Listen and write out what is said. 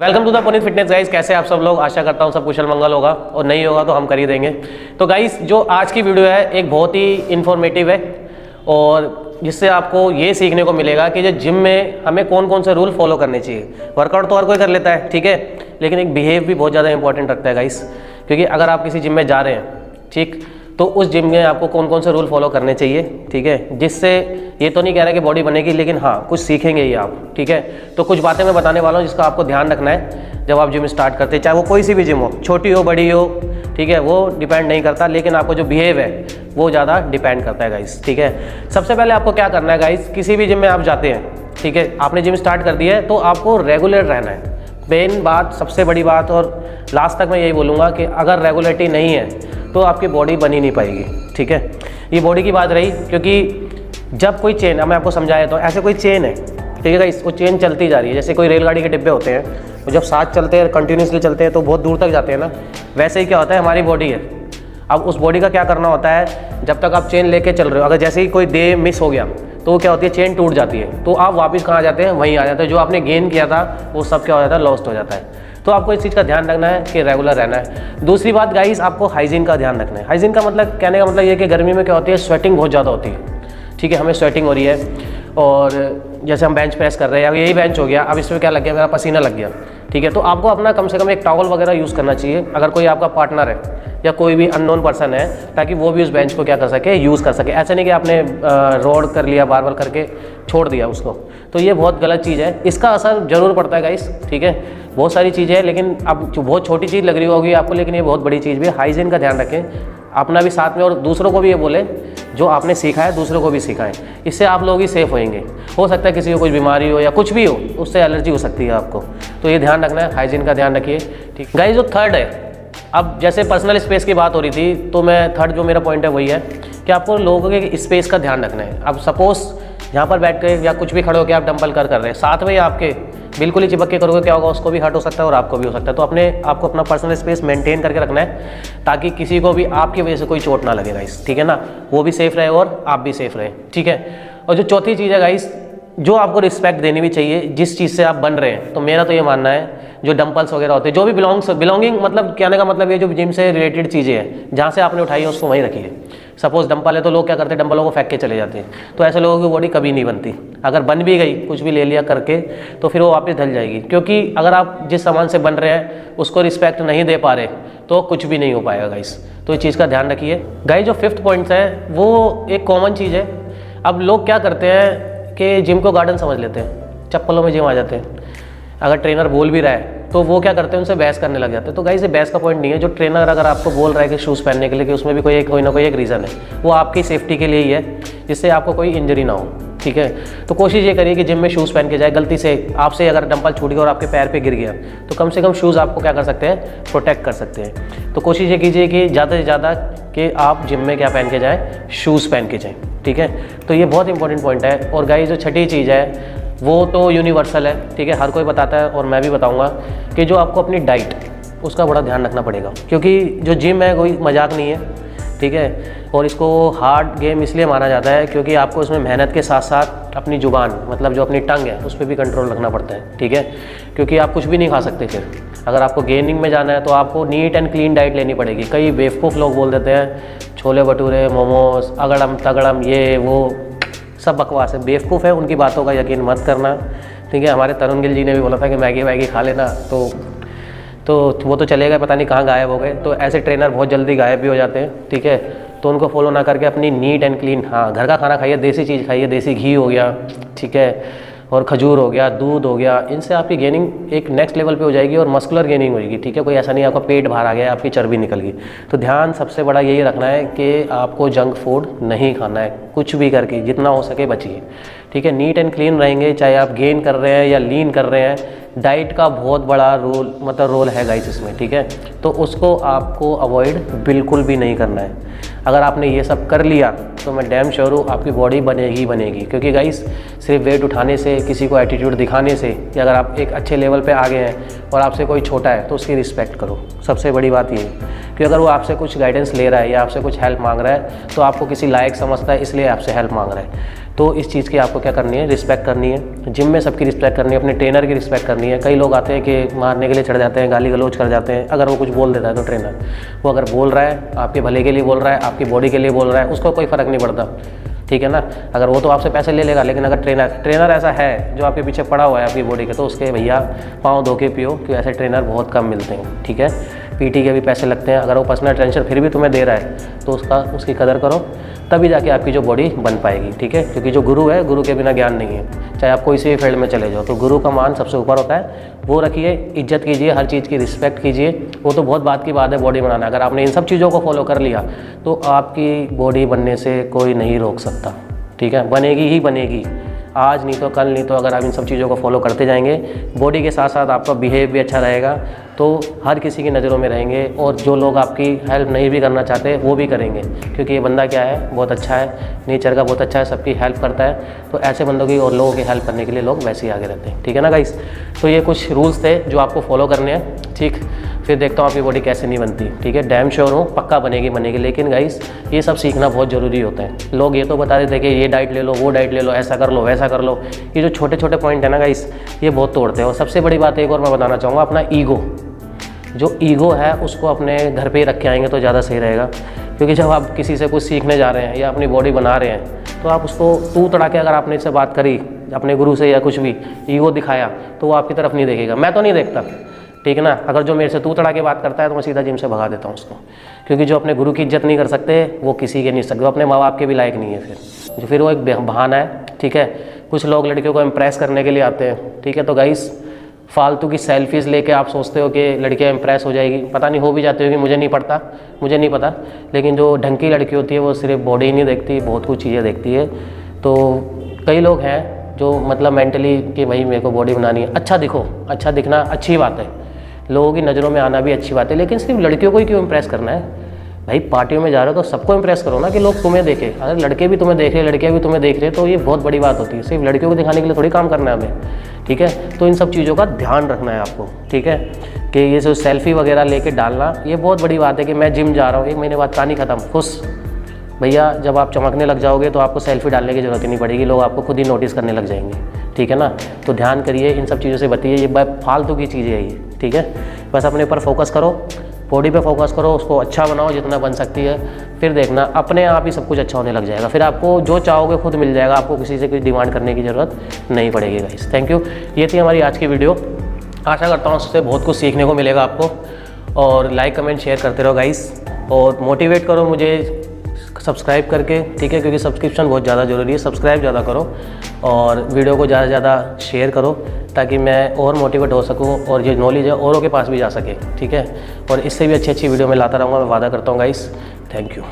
Welcome to the Puneet fitness guys. कैसे आप सब लोग? आशा करता हूँ सब कुशल मंगल होगा और नहीं होगा तो हम कर ही देंगे। तो गाइस जो आज की वीडियो है एक बहुत ही इन्फॉर्मेटिव है और जिससे आपको ये सीखने को मिलेगा कि जो जिम में हमें कौन कौन से रूल फॉलो करने चाहिए। वर्कआउट तो हर कोई कर लेता है, ठीक है, लेकिन एक बिहेव भी बहुत ज़्यादा इंपॉर्टेंट रखता है गाइस। क्योंकि अगर आप किसी जिम में जा रहे हैं, ठीक, तो उस जिम में आपको कौन कौन से रूल फॉलो करने चाहिए, ठीक है, जिससे ये तो नहीं कह रहा कि बॉडी बनेगी, लेकिन हाँ कुछ सीखेंगे ही आप, ठीक है। तो कुछ बातें मैं बताने वाला हूँ जिसका आपको ध्यान रखना है जब आप जिम स्टार्ट करते हैं, चाहे वो कोई सी भी जिम हो, छोटी हो बड़ी हो, ठीक है, वो डिपेंड नहीं करता, लेकिन आपको जो बिहेव है वो ज़्यादा डिपेंड करता है गाइस, ठीक है। सबसे पहले आपको क्या करना है गाइस, किसी भी जिम में आप जाते हैं, ठीक है, आपने जिम स्टार्ट कर दिया है तो आपको रेगुलर रहना है। मेन बात, सबसे बड़ी बात, और लास्ट तक मैं यही बोलूँगा कि अगर रेगुलरिटी नहीं है तो आपकी बॉडी बनी नहीं पाएगी, ठीक है। ये बॉडी की बात रही, क्योंकि जब कोई चेन, मैं आपको समझाया तो ऐसे कोई चेन है, ठीक है गाइस, वो चेन चलती जा रही है। जैसे कोई रेलगाड़ी के डिब्बे होते हैं, वो जब साथ चलते हैं, कंटिन्यूसली चलते हैं तो बहुत दूर तक जाते हैं ना, वैसे ही क्या होता है हमारी बॉडी है। अब उस बॉडी का क्या करना होता है, जब तक आप चेन लेके चल रहे हो, अगर जैसे ही कोई डे मिस हो गया तो वो क्या होती है, चेन टूट जाती है, तो आप वापस कहाँ जाते हैं, वहीं आ जाते हैं। जो आपने गेन किया था वो सब क्या हो जाता है, लॉस्ट हो जाता है। तो आपको इस चीज़ का ध्यान रखना है कि रेगुलर रहना है। दूसरी बात गाइस, आपको हाइजीन का ध्यान रखना है। हाइजीन का मतलब, कहने का मतलब ये कि गर्मी में क्या होती है, स्वेटिंग बहुत ज़्यादा होती है, ठीक है, हमें स्वेटिंग हो रही है, और जैसे हम बेंच प्रेस कर रहे हैं, अब यही बेंच हो गया, अब इसमें क्या लग गया, मेरा पसीना लग गया, ठीक है, तो आपको अपना कम से कम एक टॉवल वगैरह यूज़ करना चाहिए, अगर कोई आपका पार्टनर है या कोई भी अननोन पर्सन है, ताकि वो भी उस बेंच को क्या कर सके, यूज़ कर सके। ऐसा नहीं कि आपने रोड कर लिया, बार बार करके छोड़ दिया उसको, तो ये बहुत गलत चीज़ है। इसका असर ज़रूर पड़ता है गाइस, ठीक है, बहुत सारी चीज़ें हैं, लेकिन अब जो बहुत छोटी चीज़ लग रही होगी आपको, लेकिन ये बहुत बड़ी चीज़ भी है। हाइजीन का ध्यान रखें अपना भी साथ में, और दूसरों को भी ये बोले, जो आपने सीखा है दूसरों को भी सिखाएं। इससे आप लोग ही सेफ होंगे। हो सकता है किसी को कुछ बीमारी हो या कुछ भी हो, उससे एलर्जी हो सकती है आपको, तो ये ध्यान रखना है, हाइजीन का ध्यान रखिए, ठीक गाइस। जो थर्ड है, अब जैसे पर्सनल स्पेस की बात हो रही थी, तो मैं थर्ड जो मेरा पॉइंट है वही है कि आपको लोगों के स्पेस का ध्यान रखना है। अब सपोज यहाँ पर बैठ के या कुछ भी खड़े होकर आप डंबल कर रहे हैं, साथ में आपके बिल्कुल ही चिपक के करोगे, क्या होगा, उसको भी हर्ट हो सकता है और आपको भी हो सकता है। तो आपको अपना पर्सनल स्पेस मेंटेन करके रखना है, ताकि किसी को भी आपकी वजह से कोई चोट ना लगे गाइस, ठीक है ना, वो भी सेफ रहे और आप भी सेफ रहे, ठीक है। और जो चौथी चीज़ है गाइस, जो आपको रिस्पेक्ट देनी भी चाहिए जिस चीज़ से आप बन रहे हैं। तो मेरा तो ये मानना है, जो डंपल्स वगैरह होते हैं, जो भी बिलोंगिंग, मतलब कहने का मतलब ये जो जिम से रिलेटेड चीज़ें हैं, जहाँ से आपने उठाई है उसको वहीं रखिए। सपोज डंपल है तो लोग क्या करते हैं, डंपलों को फेंक के चले जाते हैं, तो ऐसे लोगों की बॉडी कभी नहीं बनती। अगर बन भी गई, कुछ भी ले लिया करके, तो फिर वो वापस ढल जाएगी, क्योंकि अगर आप जिस सामान से बन रहे हैं उसको रिस्पेक्ट नहीं दे पा रहे तो कुछ भी नहीं हो पाएगा गाइस। तो इस चीज़ का ध्यान रखिए गाइस। जो फिफ्थ पॉइंट है वो एक कॉमन चीज़ है। अब लोग क्या करते हैं कि जिम को गार्डन समझ लेते हैं, चप्पलों में जिम आ जाते हैं। अगर ट्रेनर बोल भी रहा है तो वो क्या करते हैं, उनसे बहस करने लग जाते हैं। तो गाइस ये बहस का पॉइंट नहीं है। जो ट्रेनर अगर आपको बोल रहा है कि शूज़ पहनने के लिए, कि उसमें भी कोई ना कोई एक रीज़न है, वो आपकी सेफ्टी के लिए ही है, जिससे आपको कोई इंजरी ना हो, ठीक है। तो कोशिश ये करिए कि जिम में शूज़ पहन के जाए। गलती से आपसे अगर डंपल छूट गया और आपके पैर पे गिर गया, तो कम से कम शूज़ आपको क्या कर सकते हैं, प्रोटेक्ट कर सकते हैं। तो कोशिश ये कीजिए कि ज़्यादा से ज़्यादा कि आप जिम में क्या पहन के जाएँ, शूज़ पहन के जाएँ, ठीक है। तो ये बहुत इंपॉर्टेंट पॉइंट है। और गाइस जो छठी चीज़ है वो तो यूनिवर्सल है, ठीक है, हर कोई बताता है और मैं भी बताऊंगा कि जो आपको अपनी डाइट, उसका बड़ा ध्यान रखना पड़ेगा। क्योंकि जो जिम है कोई मजाक नहीं है, ठीक है, और इसको हार्ड गेम इसलिए माना जाता है क्योंकि आपको इसमें मेहनत के साथ साथ अपनी जुबान, मतलब जो अपनी टंग है, उस पर भी कंट्रोल रखना पड़ता है, ठीक है। क्योंकि आप कुछ भी नहीं खा सकते। फिर अगर आपको गेनिंग में जाना है तो आपको नीट एंड क्लीन डाइट लेनी पड़ेगी। कई बेवकूफ़ लोग बोल देते हैं छोले भटूरे, मोमोज, अगड़म तगड़म, ये वो सब बकवास है, बेवकूफ़ है, उनकी बातों का यकीन मत करना, ठीक है। हमारे तरुण गिल जी ने भी बोला था कि मैगी वैगी खा लेना, तो वो तो चलेगा, पता नहीं कहाँ गायब हो गए। तो ऐसे ट्रेनर बहुत जल्दी गायब भी हो जाते हैं, ठीक है। तो उनको फॉलो ना करके अपनी नीट एंड क्लीन, हाँ, घर का खाना खाइए, देसी चीज़ खाइए, देसी घी हो गया, ठीक है, और खजूर हो गया, दूध हो गया, इनसे आपकी गेनिंग एक नेक्स्ट लेवल पे हो जाएगी और मस्कुलर गेनिंग होगी, ठीक है। कोई ऐसा नहीं आपका पेट बाहर आ गया, आपकी चर्बी निकल गई। तो ध्यान सबसे बड़ा यही रखना है कि आपको जंक फूड नहीं खाना है, कुछ भी करके जितना हो सके बचिए, ठीक है। नीट एंड क्लीन रहेंगे, चाहे आप गेन कर रहे हैं या लीन कर रहे हैं, डाइट का बहुत बड़ा रोल है गाइस इसमें, ठीक है। तो उसको आपको अवॉइड बिल्कुल भी नहीं करना है। अगर आपने ये सब कर लिया तो मैं डैम श्योर हूँ आपकी बॉडी बनेगी ही बनेगी। क्योंकि गाइस सिर्फ वेट उठाने से, किसी को एटीट्यूड दिखाने से, या अगर आप एक अच्छे लेवल पे आ गए हैं और आपसे कोई छोटा है तो उसकी रिस्पेक्ट करो, सबसे बड़ी बात ये है। कि अगर वो आपसे कुछ गाइडेंस ले रहा है या आपसे कुछ हेल्प मांग रहा है तो आपको किसी लायक समझता है, इसलिए आपसे हेल्प मांग रहा है। तो इस चीज़ की आपको क्या करनी है, रिस्पेक्ट करनी है। जिम में सबकी रिस्पेक्ट करनी है, अपने ट्रेनर की रिस्पेक्ट करनी है। कई लोग आते हैं कि मारने के लिए चढ़ जाते हैं, गाली गलौज कर जाते हैं। अगर वो कुछ बोल देता है तो ट्रेनर, वो अगर बोल रहा है आपके भले के लिए बोल रहा है, आपकी बॉडी के लिए बोल रहा है, उसको कोई फ़र्क नहीं पड़ता, ठीक है ना। अगर वो तो आपसे पैसे ले लेगा, लेकिन अगर ट्रेनर ऐसा है जो आपके पीछे पड़ा हुआ है आपकी बॉडी के, तो उसके भैया पाँव धो के पियो, क्योंकि ऐसे ट्रेनर बहुत कम मिलते हैं, ठीक है। पीटी के भी पैसे लगते हैं। अगर वो पर्सनल ट्रेनर फिर भी तुम्हें दे रहा है तो उसकी कदर करो, तभी जाके आपकी जो बॉडी बन पाएगी, ठीक है। क्योंकि जो गुरु है, गुरु के बिना ज्ञान नहीं है। चाहे आप कोई सी भी फील्ड में चले जाओ, तो गुरु का मान सबसे ऊपर होता है, वो रखिए, इज्जत कीजिए, हर चीज़ की रिस्पेक्ट कीजिए। वो तो बहुत बात की बात है बॉडी बनाना। अगर आपने इन सब चीज़ों को फॉलो कर लिया तो आपकी बॉडी बनने से कोई नहीं रोक सकता, ठीक है। बनेगी ही बनेगी, आज नहीं तो कल, नहीं तो अगर आप इन सब चीज़ों को फॉलो करते जाएंगे, बॉडी के साथ साथ आपका बिहेव भी अच्छा रहेगा, तो हर किसी की नज़रों में रहेंगे। और जो लोग आपकी हेल्प नहीं भी करना चाहते वो भी करेंगे, क्योंकि ये बंदा क्या है, बहुत अच्छा है, नेचर का बहुत अच्छा है, सबकी हेल्प करता है। तो ऐसे बंदों की और लोगों की हेल्प करने के लिए लोग वैसे ही आगे रहते हैं, ठीक है ना गाइस। तो ये कुछ रूल्स थे जो आपको फॉलो करने हैं, ठीक। फिर देखता हूँ आपकी बॉडी कैसे नहीं बनती, ठीक है। डैम श्योर हूँ पक्का बनेगी। लेकिन गाइस ये सब सीखना बहुत ज़रूरी होता है। लोग ये तो बता देते हैं कि ये डाइट ले लो, वो डाइट ले लो, ऐसा कर लो, वैसा कर लो। ये जो छोटे छोटे पॉइंट है ना गाइस, ये बहुत तोड़ते हैं। और सबसे बड़ी बात एक और मैं बताना चाहूँगा, अपना ईगो, जो ईगो है उसको अपने घर पे ही रख के आएंगे तो ज़्यादा सही रहेगा। क्योंकि जब आप किसी से कुछ सीखने जा रहे हैं या अपनी बॉडी बना रहे हैं, तो आप उसको तू तड़ा के अगर आपने इससे बात करी अपने गुरु से या कुछ भी ईगो दिखाया, तो वो आपकी तरफ नहीं देखेगा। मैं तो नहीं देखता, ठीक है ना। अगर जो मेरे से तू तड़ा के बात करता है तो मैं सीधा जिम से भगा देता हूँ उसको। क्योंकि जो अपने गुरु की इज्जत नहीं कर सकते वो किसी के नहीं सकते, वो अपने माँ बाप के भी लायक नहीं है। फिर वो एक बहाना है, ठीक है। कुछ लोग लड़कियों को इम्प्रेस करने के लिए आते हैं, ठीक है। तो गाइस फालतू की सेल्फीज़ लेके आप सोचते हो कि लड़कियां इंप्रेस हो जाएगी, पता नहीं हो भी जाती होगी, मुझे नहीं पता। लेकिन जो ढंग की लड़की होती है वो सिर्फ बॉडी ही नहीं देखती, बहुत कुछ चीज़ें देखती है। तो कई लोग हैं जो मतलब मेंटली कि भाई मेरे को बॉडी बनानी है, अच्छा दिखो, अच्छा दिखना अच्छी बात है, लोगों की नज़रों में आना भी अच्छी बात है, लेकिन सिर्फ लड़कियों को ही क्यों इंप्रेस करना है भाई। पार्टियों में जा रहे हो तो सबको इंप्रेस करो ना, कि लोग तुम्हें देखें। अगर लड़के भी तुम्हें देख रहे, लड़कियाँ भी तुम्हें देख रहे, तो ये बहुत बड़ी बात होती है। सिर्फ लड़कियों को दिखाने के लिए थोड़ी काम करना है हमें, ठीक है। तो इन सब चीज़ों का ध्यान रखना है आपको, ठीक है। कि ये जो सेल्फी वगैरह लेके डालना, ये बहुत बड़ी बात है। कि मैं जिम जा रहा हूँ, 1 महीने बाद कहानी खत्म, खुश भैया। जब आप चमकने लग जाओगे तो आपको सेल्फी डालने की ज़रूरत ही नहीं पड़ेगी, लोग आपको खुद ही नोटिस करने लग जाएंगे, ठीक है ना। तो ध्यान करिए, इन सब चीज़ों से बचिए, ये फालतू की चीज़ें है ये, ठीक है। बस अपने ऊपर फोकस करो, बॉडी पे फोकस करो, उसको अच्छा बनाओ जितना बन सकती है। फिर देखना अपने आप ही सब कुछ अच्छा होने लग जाएगा। फिर आपको जो चाहोगे खुद मिल जाएगा, आपको किसी से कोई डिमांड करने की ज़रूरत नहीं पड़ेगी गाइस। Thank you. ये थी हमारी आज की वीडियो। आशा करता हूँ उससे बहुत कुछ सीखने को मिलेगा आपको। और लाइक कमेंट शेयर करते रहो गाइस, और मोटिवेट करो मुझे सब्सक्राइब करके, ठीक है। क्योंकि सब्सक्रिप्शन बहुत ज़्यादा ज़रूरी है, सब्सक्राइब ज़्यादा करो और वीडियो को ज़्यादा से ज़्यादा शेयर करो, ताकि मैं और मोटिवेट हो सकूं और ये नॉलेज है औरों के पास भी जा सके, ठीक है। और इससे भी अच्छी वीडियो मैं लाता रहूँगा, मैं वादा करता हूँ गाइस। Thank you.